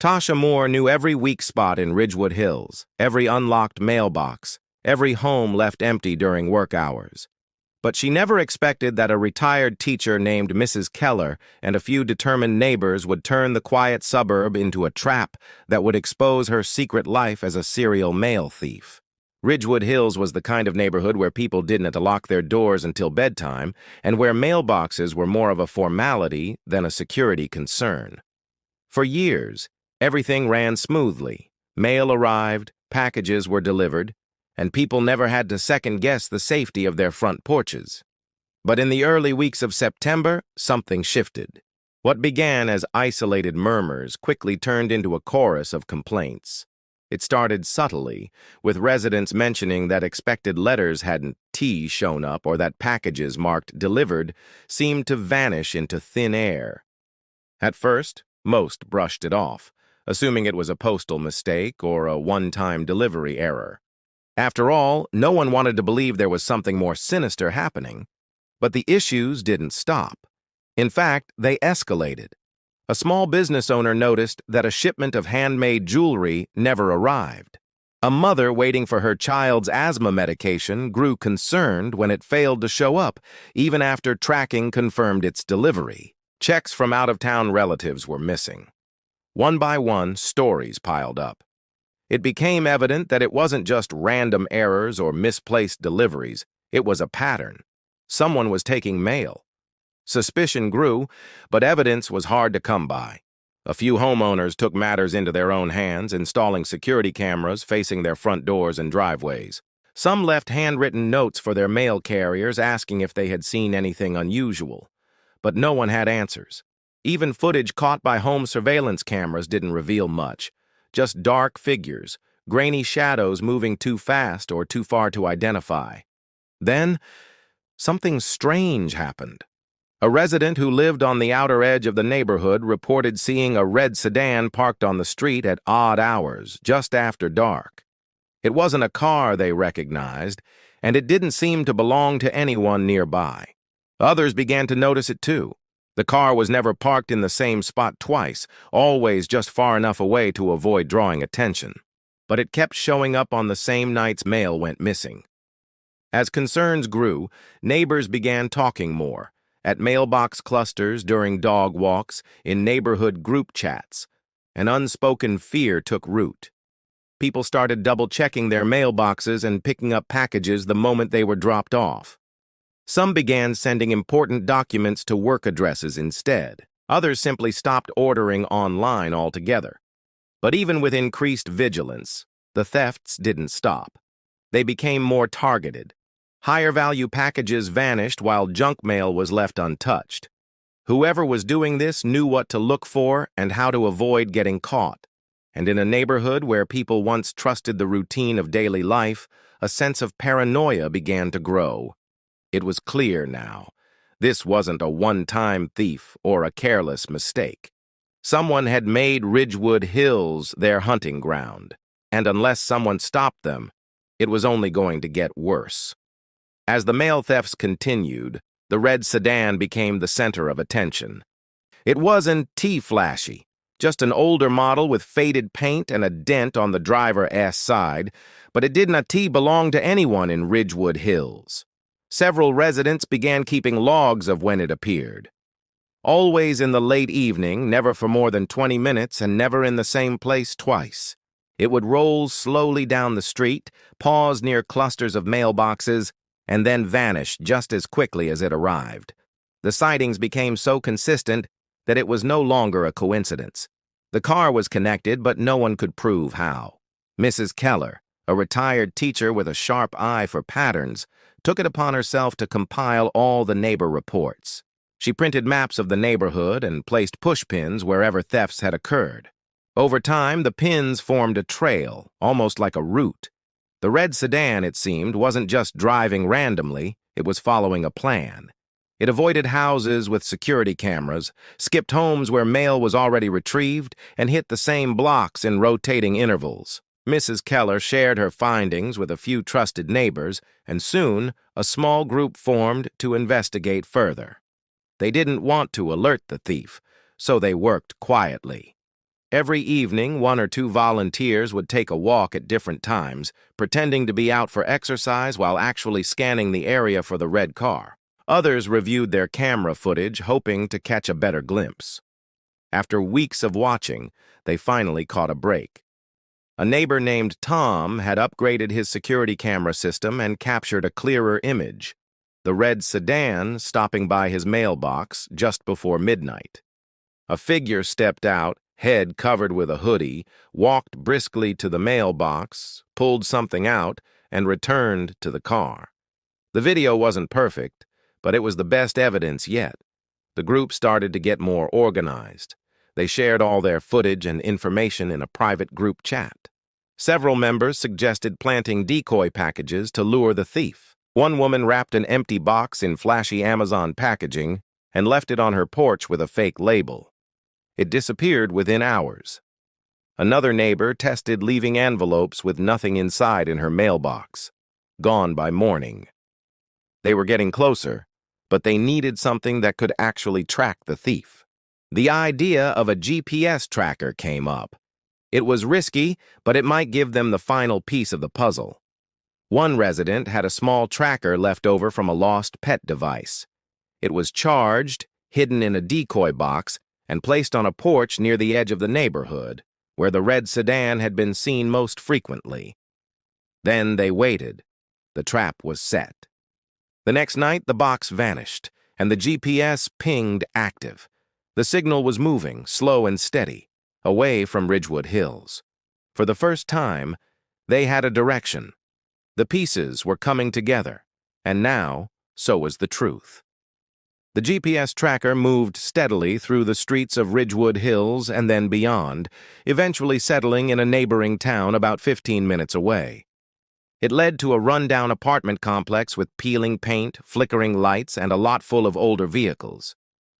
Tasha Moore knew every weak spot in Ridgewood Hills, every unlocked mailbox, every home left empty during work hours. But she never expected that a retired teacher named Mrs. Keller and a few determined neighbors would turn the quiet suburb into a trap that would expose her secret life as a serial mail thief. Ridgewood Hills was the kind of neighborhood where people didn't lock their doors until bedtime and where mailboxes were more of a formality than a security concern. For years, everything ran smoothly. Mail arrived, packages were delivered, and people never had to second-guess the safety of their front porches. But in the early weeks of September, something shifted. What began as isolated murmurs quickly turned into a chorus of complaints. It started subtly, with residents mentioning that expected letters hadn't shown up or that packages marked delivered seemed to vanish into thin air. At first, most brushed it off, assuming it was a postal mistake or a one-time delivery error. After all, no one wanted to believe there was something more sinister happening. But the issues didn't stop. In fact, they escalated. A small business owner noticed that a shipment of handmade jewelry never arrived. A mother waiting for her child's asthma medication grew concerned when it failed to show up, even after tracking confirmed its delivery. Checks from out-of-town relatives were missing. One by one, stories piled up. It became evident that it wasn't just random errors or misplaced deliveries. It was a pattern. Someone was taking mail. Suspicion grew, but evidence was hard to come by. A few homeowners took matters into their own hands, installing security cameras facing their front doors and driveways. Some left handwritten notes for their mail carriers asking if they had seen anything unusual. But no one had answers. Even footage caught by home surveillance cameras didn't reveal much. Just dark figures, grainy shadows moving too fast or too far to identify. Then, something strange happened. A resident who lived on the outer edge of the neighborhood reported seeing a red sedan parked on the street at odd hours, just after dark. It wasn't a car they recognized, and it didn't seem to belong to anyone nearby. Others began to notice it too. The car was never parked in the same spot twice, always just far enough away to avoid drawing attention. But it kept showing up on the same night's mail went missing. As concerns grew, neighbors began talking more, at mailbox clusters, during dog walks, in neighborhood group chats. An unspoken fear took root. People started double-checking their mailboxes and picking up packages the moment they were dropped off. Some began sending important documents to work addresses instead. Others simply stopped ordering online altogether. But even with increased vigilance, the thefts didn't stop. They became more targeted. Higher-value packages vanished while junk mail was left untouched. Whoever was doing this knew what to look for and how to avoid getting caught. And in a neighborhood where people once trusted the routine of daily life, a sense of paranoia began to grow. It was clear now. This wasn't a one-time thief or a careless mistake. Someone had made Ridgewood Hills their hunting ground, and unless someone stopped them, it was only going to get worse. As the mail thefts continued, the red sedan became the center of attention. It wasn't flashy, just an older model with faded paint and a dent on the driver's side, but it didn't belong to anyone in Ridgewood Hills. Several residents began keeping logs of when it appeared. Always in the late evening, never for more than 20 minutes, and never in the same place twice. It would roll slowly down the street, pause near clusters of mailboxes, and then vanish just as quickly as it arrived. The sightings became so consistent that it was no longer a coincidence. The car was connected, but no one could prove how. Mrs. Keller, a retired teacher with a sharp eye for patterns, took it upon herself to compile all the neighbor reports. She printed maps of the neighborhood and placed pushpins wherever thefts had occurred. Over time, the pins formed a trail, almost like a route. The red sedan, it seemed, wasn't just driving randomly, it was following a plan. It avoided houses with security cameras, skipped homes where mail was already retrieved, and hit the same blocks in rotating intervals. Mrs. Keller shared her findings with a few trusted neighbors, and soon a small group formed to investigate further. They didn't want to alert the thief, so they worked quietly. Every evening, one or two volunteers would take a walk at different times, pretending to be out for exercise while actually scanning the area for the red car. Others reviewed their camera footage, hoping to catch a better glimpse. After weeks of watching, they finally caught a break. A neighbor named Tom had upgraded his security camera system and captured a clearer image: the red sedan stopping by his mailbox just before midnight. A figure stepped out, head covered with a hoodie, walked briskly to the mailbox, pulled something out, and returned to the car. The video wasn't perfect, but it was the best evidence yet. The group started to get more organized. They shared all their footage and information in a private group chat. Several members suggested planting decoy packages to lure the thief. One woman wrapped an empty box in flashy Amazon packaging and left it on her porch with a fake label. It disappeared within hours. Another neighbor tested leaving envelopes with nothing inside in her mailbox. Gone by morning. They were getting closer, but they needed something that could actually track the thief. The idea of a GPS tracker came up. It was risky, but it might give them the final piece of the puzzle. One resident had a small tracker left over from a lost pet device. It was charged, hidden in a decoy box, and placed on a porch near the edge of the neighborhood, where the red sedan had been seen most frequently. Then they waited. The trap was set. The next night, the box vanished, and the GPS pinged active. The signal was moving, slow and steady, away from Ridgewood Hills. For the first time, they had a direction. The pieces were coming together, and now, so was the truth. The GPS tracker moved steadily through the streets of Ridgewood Hills and then beyond, eventually settling in a neighboring town about 15 minutes away. It led to a rundown apartment complex with peeling paint, flickering lights, and a lot full of older vehicles.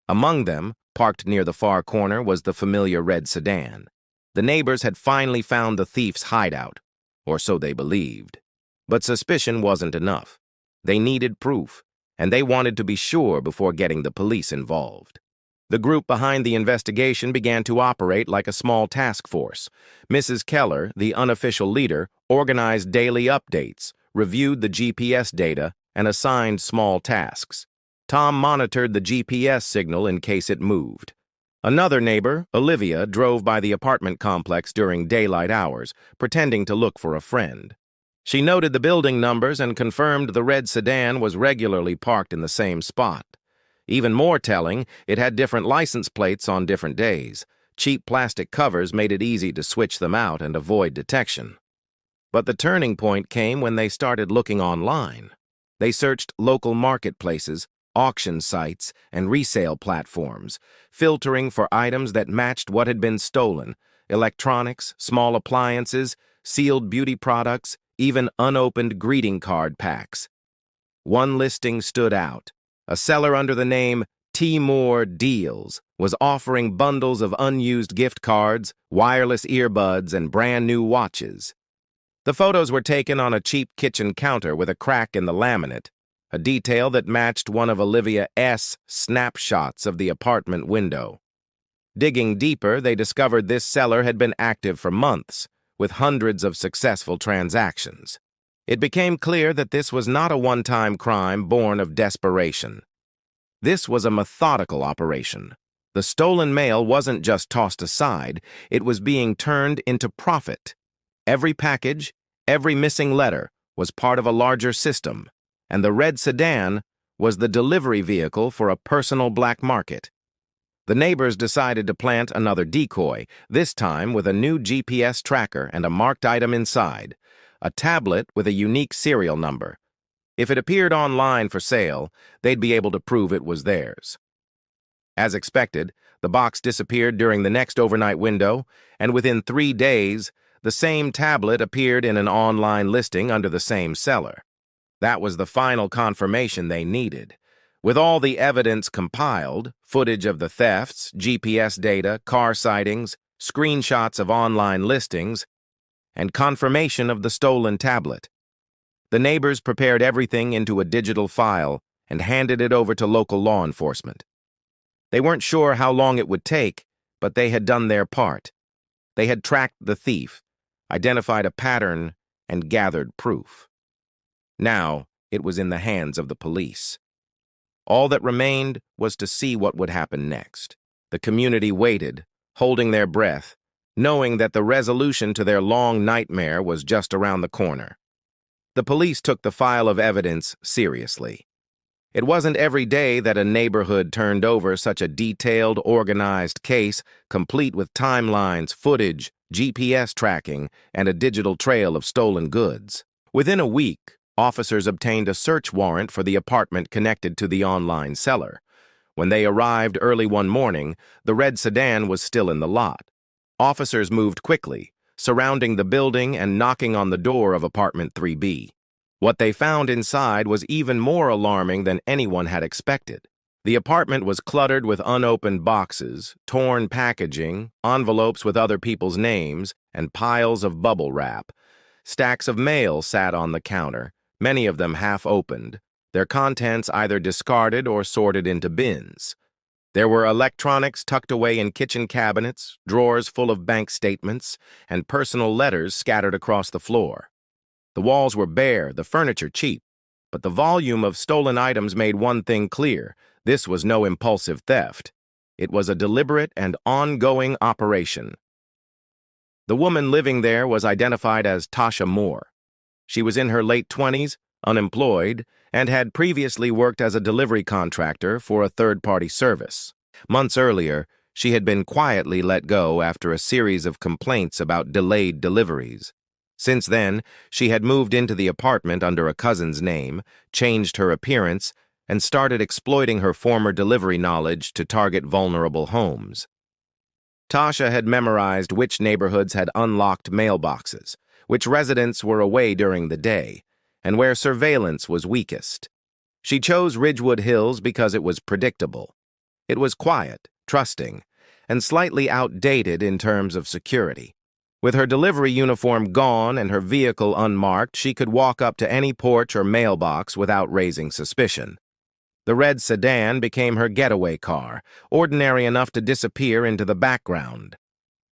Among them, parked near the far corner, was the familiar red sedan. The neighbors had finally found the thief's hideout, or so they believed. But suspicion wasn't enough. They needed proof, and they wanted to be sure before getting the police involved. The group behind the investigation began to operate like a small task force. Mrs. Keller, the unofficial leader, organized daily updates, reviewed the GPS data, and assigned small tasks. Tom monitored the GPS signal in case it moved. Another neighbor, Olivia, drove by the apartment complex during daylight hours, pretending to look for a friend. She noted the building numbers and confirmed the red sedan was regularly parked in the same spot. Even more telling, it had different license plates on different days. Cheap plastic covers made it easy to switch them out and avoid detection. But the turning point came when they started looking online. They searched local marketplaces, auction sites, and resale platforms, filtering for items that matched what had been stolen: electronics, small appliances, sealed beauty products, even unopened greeting card packs. One listing stood out. A seller under the name Timur Deals was offering bundles of unused gift cards, wireless earbuds, and brand new watches. The photos were taken on a cheap kitchen counter with a crack in the laminate, a detail that matched one of Olivia S.'s snapshots of the apartment window. Digging deeper, they discovered this seller had been active for months, with hundreds of successful transactions. It became clear that this was not a one-time crime born of desperation. This was a methodical operation. The stolen mail wasn't just tossed aside, it was being turned into profit. Every package, every missing letter was part of a larger system, and the red sedan was the delivery vehicle for a personal black market. The neighbors decided to plant another decoy, this time with a new GPS tracker and a marked item inside: a tablet with a unique serial number. If it appeared online for sale, they'd be able to prove it was theirs. As expected, the box disappeared during the next overnight window, and within 3 days, the same tablet appeared in an online listing under the same seller. That was the final confirmation they needed. With all the evidence compiled, footage of the thefts, GPS data, car sightings, screenshots of online listings, and confirmation of the stolen tablet, the neighbors prepared everything into a digital file and handed it over to local law enforcement. They weren't sure how long it would take, but they had done their part. They had tracked the thief, identified a pattern, and gathered proof. Now, it was in the hands of the police. All that remained was to see what would happen next. The community waited, holding their breath, knowing that the resolution to their long nightmare was just around the corner. The police took the file of evidence seriously. It wasn't every day that a neighborhood turned over such a detailed, organized case, complete with timelines, footage, GPS tracking, and a digital trail of stolen goods. Within a week, officers obtained a search warrant for the apartment connected to the online seller. When they arrived early one morning, the red sedan was still in the lot. Officers moved quickly, surrounding the building and knocking on the door of apartment 3B. What they found inside was even more alarming than anyone had expected. The apartment was cluttered with unopened boxes, torn packaging, envelopes with other people's names, and piles of bubble wrap. Stacks of mail sat on the counter, many of them half-opened, their contents either discarded or sorted into bins. There were electronics tucked away in kitchen cabinets, drawers full of bank statements, and personal letters scattered across the floor. The walls were bare, the furniture cheap, but the volume of stolen items made one thing clear: this was no impulsive theft. It was a deliberate and ongoing operation. The woman living there was identified as Tasha Moore. She was in her late 20s, unemployed, and had previously worked as a delivery contractor for a third-party service. Months earlier, she had been quietly let go after a series of complaints about delayed deliveries. Since then, she had moved into the apartment under a cousin's name, changed her appearance, and started exploiting her former delivery knowledge to target vulnerable homes. Tasha had memorized which neighborhoods had unlocked mailboxes, which residents were away during the day, and where surveillance was weakest. She chose Ridgewood Hills because it was predictable. It was quiet, trusting, and slightly outdated in terms of security. With her delivery uniform gone and her vehicle unmarked, she could walk up to any porch or mailbox without raising suspicion. The red sedan became her getaway car, ordinary enough to disappear into the background.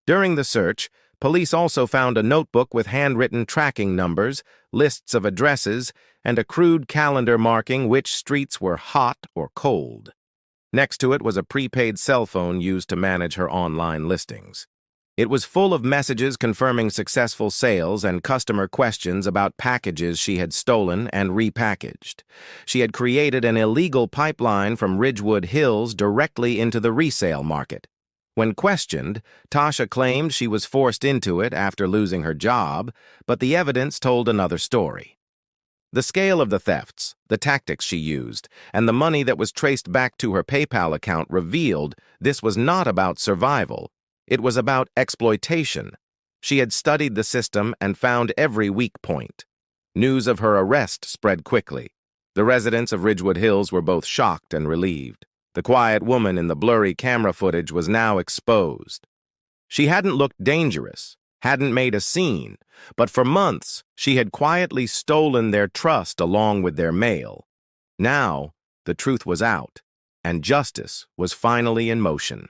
During the search, police also found a notebook with handwritten tracking numbers, lists of addresses, and a crude calendar marking which streets were hot or cold. Next to it was a prepaid cell phone used to manage her online listings. It was full of messages confirming successful sales and customer questions about packages she had stolen and repackaged. She had created an illegal pipeline from Ridgewood Hills directly into the resale market. When questioned, Tasha claimed she was forced into it after losing her job, but the evidence told another story. The scale of the thefts, the tactics she used, and the money that was traced back to her PayPal account revealed this was not about survival. It was about exploitation. She had studied the system and found every weak point. News of her arrest spread quickly. The residents of Ridgewood Hills were both shocked and relieved. The quiet woman in the blurry camera footage was now exposed. She hadn't looked dangerous, hadn't made a scene, but for months she had quietly stolen their trust along with their mail. Now, the truth was out, and justice was finally in motion.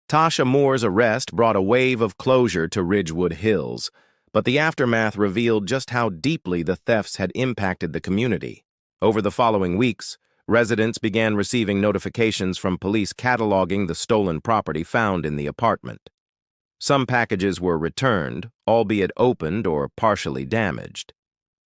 Tasha Moore's arrest brought a wave of closure to Ridgewood Hills, but the aftermath revealed just how deeply the thefts had impacted the community. Over the following weeks, residents began receiving notifications from police cataloging the stolen property found in the apartment. Some packages were returned, albeit opened or partially damaged.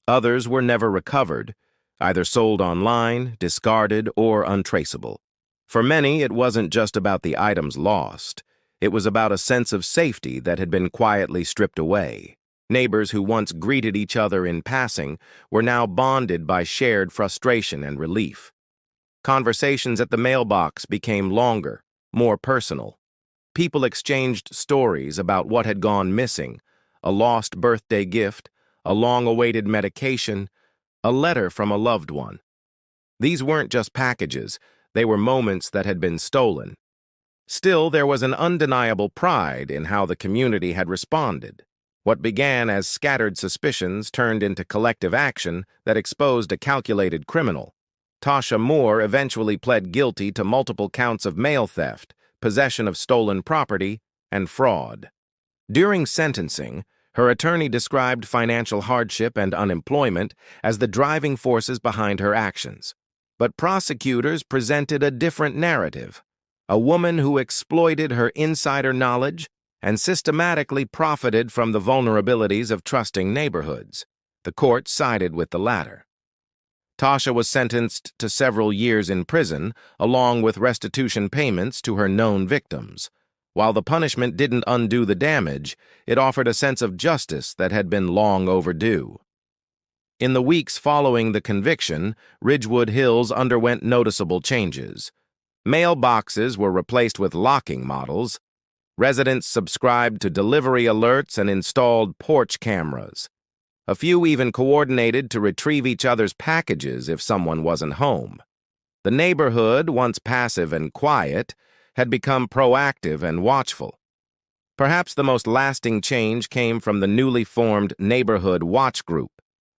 Others were never recovered, either sold online, discarded, or untraceable. For many, it wasn't just about the items lost. It was about a sense of safety that had been quietly stripped away. Neighbors who once greeted each other in passing were now bonded by shared frustration and relief. Conversations at the mailbox became longer, more personal. People exchanged stories about what had gone missing: a lost birthday gift, a long-awaited medication, a letter from a loved one. These weren't just packages. They were moments that had been stolen. Still, there was an undeniable pride in how the community had responded. What began as scattered suspicions turned into collective action that exposed a calculated criminal. Tasha Moore eventually pled guilty to multiple counts of mail theft, possession of stolen property, and fraud. During sentencing, her attorney described financial hardship and unemployment as the driving forces behind her actions. But prosecutors presented a different narrative, a woman who exploited her insider knowledge and systematically profited from the vulnerabilities of trusting neighborhoods. The court sided with the latter. Tasha was sentenced to several years in prison, along with restitution payments to her known victims. While the punishment didn't undo the damage, it offered a sense of justice that had been long overdue. In the weeks following the conviction, Ridgewood Hills underwent noticeable changes. Mailboxes were replaced with locking models. Residents subscribed to delivery alerts and installed porch cameras. A few even coordinated to retrieve each other's packages if someone wasn't home. The neighborhood, once passive and quiet, had become proactive and watchful. Perhaps the most lasting change came from the newly formed Neighborhood Watch Group.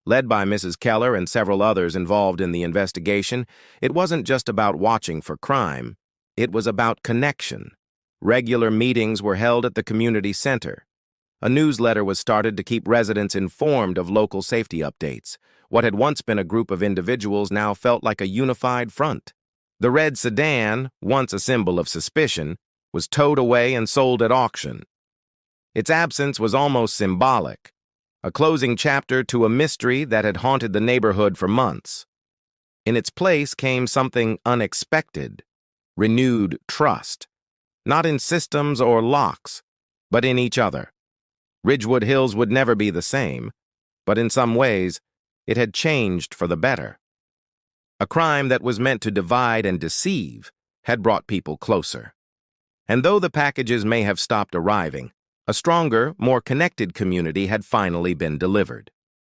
Led by Mrs. Keller and several others involved in the investigation, it wasn't just about watching for crime. It was about connection. Regular meetings were held at the community center. A newsletter was started to keep residents informed of local safety updates. What had once been a group of individuals now felt like a unified front. The red sedan, once a symbol of suspicion, was towed away and sold at auction. Its absence was almost symbolic, a closing chapter to a mystery that had haunted the neighborhood for months. In its place came something unexpected, renewed trust, not in systems or locks, but in each other. Ridgewood Hills would never be the same, but in some ways, it had changed for the better. A crime that was meant to divide and deceive had brought people closer. And though the packages may have stopped arriving, a stronger, more connected community had finally been delivered.